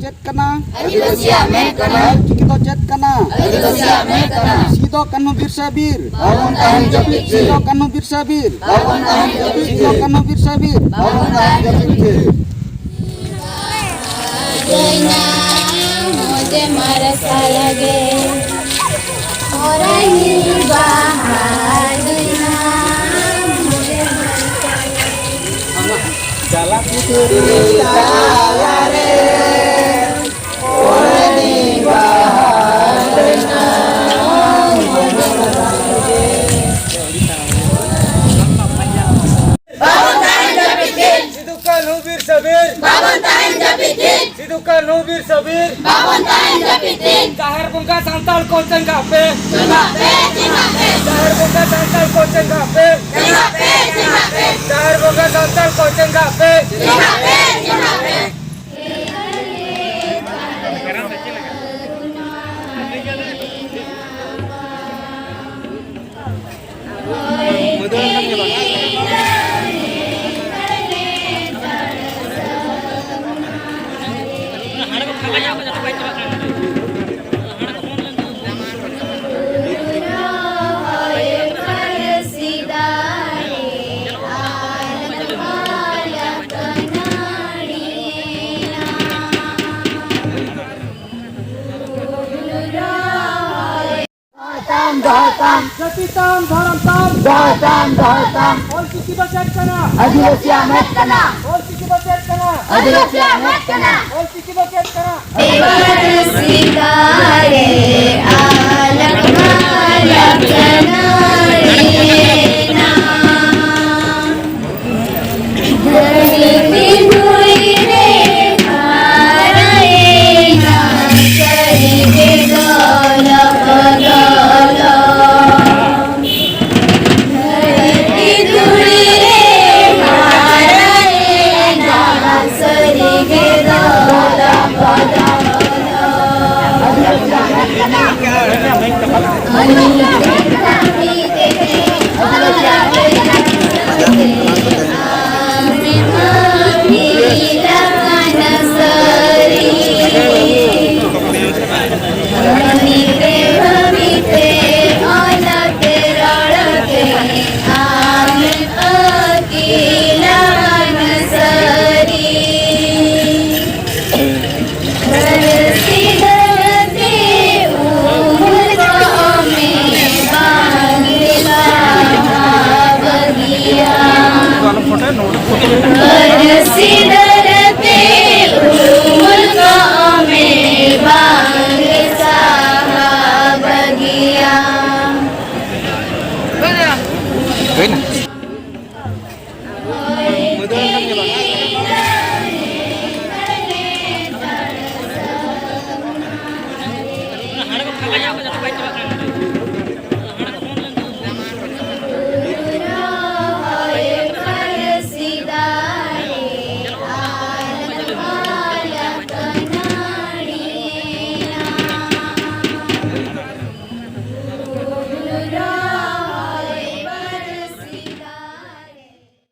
चेत कना आदिवासी आमे कना चिकितो चेत कना आदिवासी आमे कना Sido Kanu Birsabir bangun tahan jepit Sido Kanu Birsabir bangun tahan jepit Sido Kanu Birsabir bangun tahan jepit Jaina mujhe marasa lage orang hi bahar jaina mujhe marasa Jala putri talare Orani baharena bangun tahan jepit Sidukan Hubir Sabir bangun tahan jepit Sidukan Hubir Sabir bangun tahan jepit Kahar Bungka Santal Koceng Kape Cimape Kahar Bungka Santal Koceng Kape Cimape Kahar Bungka Santal Koceng Kape Cimape Japitam Dharamtam Dhatam Ol Kiki Bacet Kana Adilasi amat kena Ol Kiki Bacet Kana Adilasi amat kena Ol Kiki Bacet Kana sitare alam malak narina Dharti dhui re haraina sarige dola dola Dharti dhui re haraina sarige dola dola